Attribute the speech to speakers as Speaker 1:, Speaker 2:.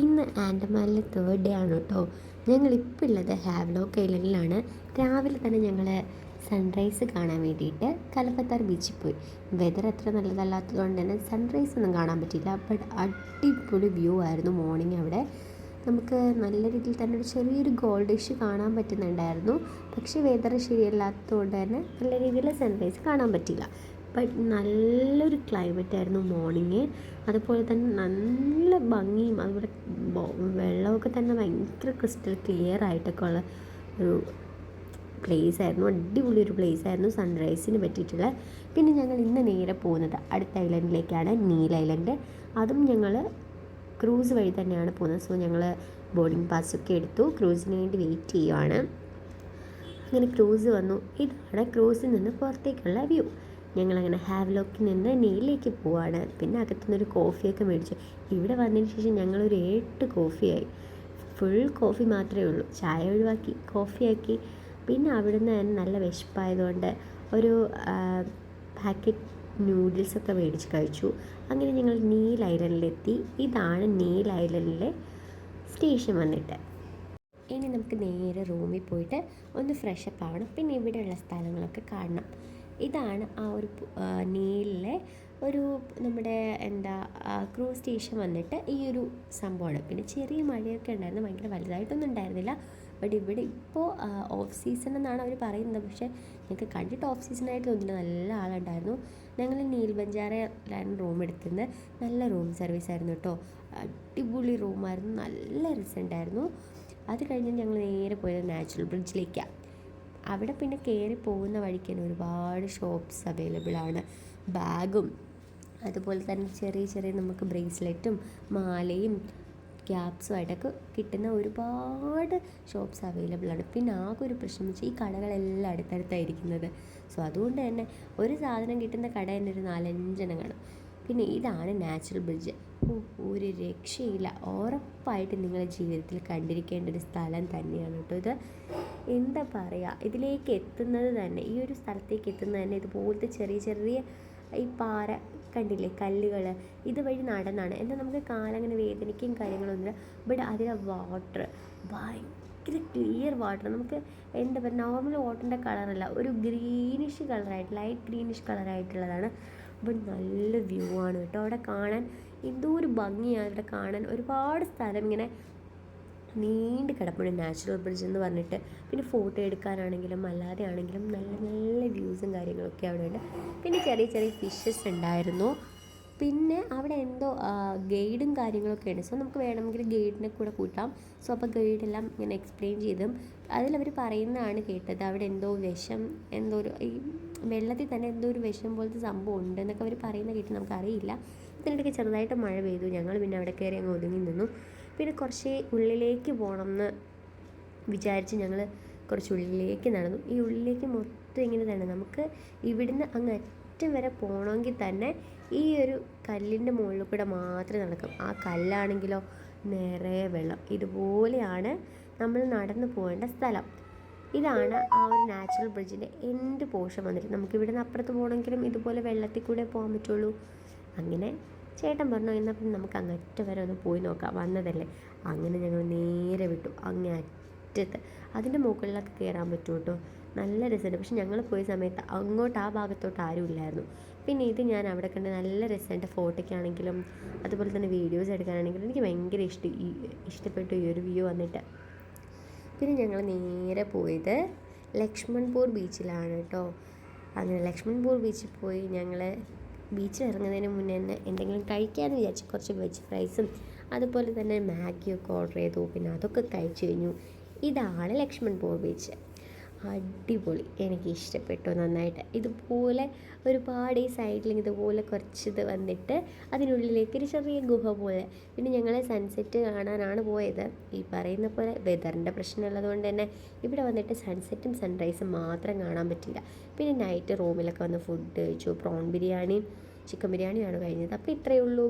Speaker 1: ഇന്ന് ആൻഡമാനിലെ third day ആണ് കേട്ടോ. ഞങ്ങളിപ്പോൾ ഉള്ളത് ഹാവ്ലോക്ക് ഐലൻഡിലാണ്. രാവിലെ തന്നെ ഞങ്ങൾ സൺറൈസ് കാണാൻ വേണ്ടിയിട്ട് കലപ്പത്താർ ബീച്ചിൽ പോയി. വെതർ അത്ര നല്ലതല്ലാത്തത് കൊണ്ട് തന്നെ സൺറൈസ് ഒന്നും കാണാൻ പറ്റിയില്ല. ബട്ട് അടിപൊളി വ്യൂ ആയിരുന്നു മോർണിംഗ് അവിടെ. നമുക്ക് നല്ല രീതിയിൽ തന്നെ ഒരു ചെറിയൊരു ഗോൾഡിഷ് കാണാൻ പറ്റുന്നുണ്ടായിരുന്നു. പക്ഷേ വെതർ ശരിയല്ലാത്തത് കൊണ്ട് തന്നെ നല്ല രീതിയിൽ സൺറൈസ് കാണാൻ പറ്റിയില്ല. ബട്ട് നല്ലൊരു ക്ലൈമറ്റ് ആയിരുന്നു മോർണിംഗ്. അതുപോലെ തന്നെ നല്ല ഭംഗിയും അതുപോലെ വെള്ളമൊക്കെ തന്നെ ഭയങ്കര ക്രിസ്റ്റൽ ക്ലിയർ ആയിട്ടൊക്കെ ഉള്ള ഒരു പ്ലേസ് ആയിരുന്നു. അടിപൊളി ഒരു പ്ലേസ് ആയിരുന്നു സൺറൈസിന് പറ്റിയിട്ടുള്ള. പിന്നെ ഞങ്ങൾ ഇന്ന് നേരെ പോകുന്നത് അടുത്ത ഐലൻഡിലേക്കാണ്, നീൽ ഐലൻഡ്. അതും ഞങ്ങൾ ക്രൂസ് വഴി തന്നെയാണ് പോകുന്നത്. സോ ഞങ്ങൾ ബോർഡിംഗ് പാസ്സൊക്കെ എടുത്തു, ക്രൂസിന് വേണ്ടി വെയിറ്റ് ചെയ്യുവാണ്. അങ്ങനെ ക്രൂസ് വന്നു. ഇതാണ് ക്രൂസിൽ നിന്ന് പുറത്തേക്കുള്ള വ്യൂ. ഞങ്ങളങ്ങനെ ഹാവ്ലോക്കിൽ നിന്ന് നീലിലേക്ക് പോവാണ്. പിന്നെ അകത്തുനിന്നൊരു കോഫിയൊക്കെ മേടിച്ചു. ഇവിടെ വന്നതിന് ശേഷം ഞങ്ങളൊരു 8 കോഫിയായി. ഫുൾ കോഫി മാത്രമേ ഉള്ളൂ, ചായ ഒഴിവാക്കി കോഫിയാക്കി. പിന്നെ അവിടുന്ന് തന്നെ നല്ല വിശപ്പായതുകൊണ്ട് ഒരു പാക്കറ്റ് നൂഡിൽസൊക്കെ മേടിച്ച് കഴിച്ചു. അങ്ങനെ ഞങ്ങൾ നീൽ ഐലൻഡിലെത്തി. ഇതാണ് നീൽ ഐലൻഡിലെ സ്റ്റേഷൻ വന്നിട്ട്. ഇനി നമുക്ക് നേരെ റൂമിൽ പോയിട്ട് ഒന്ന് ഫ്രഷപ്പ് ആവണം. പിന്നെ ഇവിടെയുള്ള സ്ഥലങ്ങളൊക്കെ കാണണം. ഇതാണ് ആ ഒരു നീലിലെ ഒരു നമ്മുടെ ക്രൂസ് സ്റ്റേഷൻ വന്നിട്ട് ഈ ഒരു സംഭവമാണ്. പിന്നെ ചെറിയ മഴയൊക്കെ ഉണ്ടായിരുന്നു, ഭയങ്കര വലുതായിട്ടൊന്നും ഉണ്ടായിരുന്നില്ല. ബട്ട് ഇവിടെ ഇപ്പോൾ ഓഫ് സീസൺ എന്നാണ് അവർ പറയുന്നത്. പക്ഷേ ഞങ്ങൾക്ക് കണ്ടിട്ട് ഓഫ് സീസണായിട്ട് തോന്നില്ല, നല്ല ആളുണ്ടായിരുന്നു. ഞങ്ങൾ നീൽ ബഞ്ചാരയിലാണ് റൂം എടുക്കുന്നത്. നല്ല റൂം സർവീസ് ആയിരുന്നു കേട്ടോ. അടിപൊളി റൂമായിരുന്നു, നല്ല രസമുണ്ടായിരുന്നു. അത് കഴിഞ്ഞ് ഞങ്ങൾ നേരെ പോയത് നാച്ചുറൽ ബ്രിഡ്ജിലേക്കാണ്. അവിടെ പിന്നെ കയറി പോകുന്ന വഴിക്ക് തന്നെ ഒരുപാട് ഷോപ്സ് അവൈലബിൾ ആണ്. ബാഗും അതുപോലെ തന്നെ ചെറിയ ചെറിയ നമുക്ക് ബ്രേസ്ലെറ്റും മാലയും ക്യാപ്സുമായിട്ടൊക്കെ കിട്ടുന്ന ഒരുപാട് ഷോപ്സ് അവൈലബിൾ ആണ്. പിന്നെ ആകെ ഒരു പ്രശ്നം വെച്ചാൽ ഈ കടകളെല്ലാം അടുത്തടുത്തായിരിക്കുന്നത്. സോ അതുകൊണ്ട് തന്നെ ഒരു സാധനം കിട്ടുന്ന കട തന്നെ ഒരു 4-5 കാണും. പിന്നെ ഇതാണ് നാച്ചുറൽ ബ്രിഡ്ജ്. ഒരു രക്ഷയില്ല, ഉറപ്പായിട്ട് നിങ്ങളുടെ ജീവിതത്തിൽ കണ്ടിരിക്കേണ്ട ഒരു സ്ഥലം തന്നെയാണ് കേട്ടോ ഇത്. എന്താ പറയുക, ഇതിലേക്ക് എത്തുന്നത് തന്നെ, ഈ ഒരു സ്ഥലത്തേക്ക് എത്തുന്നത് തന്നെ ഇതുപോലത്തെ ചെറിയ ചെറിയ ഈ പാറ കണ്ടില്ലേ, കല്ലുകൾ, ഇതുവഴി നടന്നാണ്. എന്നാൽ നമുക്ക് കാലങ്ങനെ വേദനിക്കും കാര്യങ്ങളൊന്നുമില്ല. ബട്ട് അതിലെ വാട്ടർ ഭയങ്കര ക്ലിയർ വാട്ടർ. നമുക്ക് എന്താ പറയുക, നോർമൽ വാട്ടറിൻ്റെ കളറല്ല, ഒരു ഗ്രീനിഷ് കളറായിട്ട്, ലൈറ്റ് ഗ്രീനിഷ് കളറായിട്ടുള്ളതാണ്. ബട്ട് നല്ല വ്യൂ ആണ് കേട്ടോ. അവിടെ കാണാൻ എന്തോ ഒരു ഭംഗിയാണ് അവിടെ കാണാൻ. ഒരുപാട് സ്ഥലം ഇങ്ങനെ നീണ്ട് കിടപ്പുണ്ട് നാച്ചുറൽ ബ്രിഡ്ജ് എന്ന് പറഞ്ഞിട്ട്. പിന്നെ ഫോട്ടോ എടുക്കാനാണെങ്കിലും അല്ലാതെ ആണെങ്കിലും നല്ല നല്ല വ്യൂസും കാര്യങ്ങളൊക്കെ അവിടെ ഉണ്ട്. പിന്നെ ചെറിയ ചെറിയ ഫിഷസ് ഉണ്ടായിരുന്നു. പിന്നെ അവിടെ എന്തോ ഗൈഡും കാര്യങ്ങളൊക്കെ ഉണ്ട്. സോ നമുക്ക് വേണമെങ്കിൽ ഗൈഡിനെ കൂടെ കൂട്ടാം. സോ അപ്പോൾ ഗൈഡെല്ലാം ഇങ്ങനെ എക്സ്പ്ലെയിൻ ചെയ്തും അതിലവർ പറയുന്നതാണ് കേട്ടത്. അവിടെ എന്തോ വിഷം, എന്തോ ഒരു ഈ വെള്ളത്തിൽ തന്നെ എന്തോ ഒരു വിഷം പോലത്തെ സംഭവം ഉണ്ട് എന്നൊക്കെ അവർ പറയുന്ന കേട്ട്, നമുക്കറിയില്ല. അതിനിടയ്ക്ക് ചെറുതായിട്ട് മഴ പെയ്തു. ഞങ്ങൾ പിന്നെ അവിടെ കയറി അങ്ങ് ഒതുങ്ങി നിന്നു. പിന്നെ കുറച്ച് ഉള്ളിലേക്ക് പോകണം എന്ന് വിചാരിച്ച് ഞങ്ങൾ കുറച്ച് ഉള്ളിലേക്ക് നടന്നു. ഈ ഉള്ളിലേക്ക് മൊത്തം ഇങ്ങനെ തന്നെ, നമുക്ക് ഇവിടുന്ന് അങ്ങ് അറ്റം വരെ പോകണമെങ്കിൽ തന്നെ ഈ ഒരു കല്ലിൻ്റെ മുകളിൽ കൂടെ മാത്രമേ നടക്കും. ആ കല്ലാണെങ്കിലോ നിറയെ വെള്ളം. ഇതുപോലെയാണ് നമ്മൾ നടന്നു പോകേണ്ട സ്ഥലം. ഇതാണ് ആ ഒരു നാച്ചുറൽ ബ്രിഡ്ജിൻ്റെ എൻഡ് പോർഷൻ വന്നിട്ട്. നമുക്ക് ഇവിടുന്ന് അപ്പുറത്ത് പോകണമെങ്കിലും ഇതുപോലെ വെള്ളത്തിൽ കൂടെ പോകാൻ പറ്റുള്ളൂ. അങ്ങനെ ചേട്ടൻ പറഞ്ഞു, എന്നാൽ പിന്നെ നമുക്ക് അങ്ങറ്റം വരെ ഒന്ന് പോയി നോക്കാം, വന്നതല്ലേ. അങ്ങനെ ഞങ്ങൾ നേരെ വിട്ടു അങ്ങേ അറ്റത്ത്. അതിൻ്റെ മുകളിലൊക്കെ കയറാൻ പറ്റും കേട്ടോ, നല്ല രസമുണ്ട്. പക്ഷെ ഞങ്ങൾ പോയ സമയത്ത് അങ്ങോട്ട് ആ ഭാഗത്തോട്ട് ആരും ഇല്ലായിരുന്നു. പിന്നെ ഇത് ഞാൻ അവിടെ കണ്ട് നല്ല രസമുണ്ട്. ഫോട്ടോയ്ക്കാണെങ്കിലും അതുപോലെ തന്നെ വീഡിയോസ് എടുക്കാനാണെങ്കിലും എനിക്ക് ഭയങ്കര ഇഷ്ടപ്പെട്ടു ഈ ഒരു വ്യൂ വന്നിട്ട്. പിന്നെ ഞങ്ങൾ നേരെ പോയത് ലക്ഷ്മൺപൂർ ബീച്ചിലാണ് കേട്ടോ. അങ്ങനെ ലക്ഷ്മൺപൂർ ബീച്ചിൽ പോയി ഞങ്ങൾ ബീച്ചിൽ ഇറങ്ങുന്നതിന് മുന്നേ തന്നെ എന്തെങ്കിലും കഴിക്കാമെന്ന് വിചാരിച്ചു. കുറച്ച് വെജ് ഫ്രൈസും അതുപോലെ തന്നെ മാഗിയൊക്കെ ഓർഡർ ചെയ്തു. പിന്നെ അതൊക്കെ കഴിച്ചു കഴിഞ്ഞു. ഇതാണ് ലക്ഷ്മൺപൂർ ബീച്ച്. അടിപൊളി, എനിക്ക് ഇഷ്ടപ്പെട്ടു നന്നായിട്ട്. ഇതുപോലെ ഒരുപാട് ഈ സൈഡിൽ ഇതുപോലെ കുറച്ചിത് വന്നിട്ട് അതിനുള്ളിലേക്ക് ഒരു ചെറിയ ഗുഹ പോലെ. പിന്നെ ഞങ്ങൾ സൺസെറ്റ് കാണാനാണ് പോയത്. ഈ പറയുന്ന പോലെ വെതറിൻ്റെ പ്രശ്നമുള്ളത് കൊണ്ട് തന്നെ ഇവിടെ വന്നിട്ട് സൺസെറ്റും സൺറൈസും മാത്രം കാണാൻ പറ്റില്ല. പിന്നെ നൈറ്റ് റൂമിലൊക്കെ വന്ന് ഫുഡ് കഴിച്ചു. പ്രോൺ ബിരിയാണിയും ചിക്കൻ ബിരിയാണിയാണ് കഴിഞ്ഞത്. അപ്പോൾ ഇത്രയേ ഉള്ളൂ.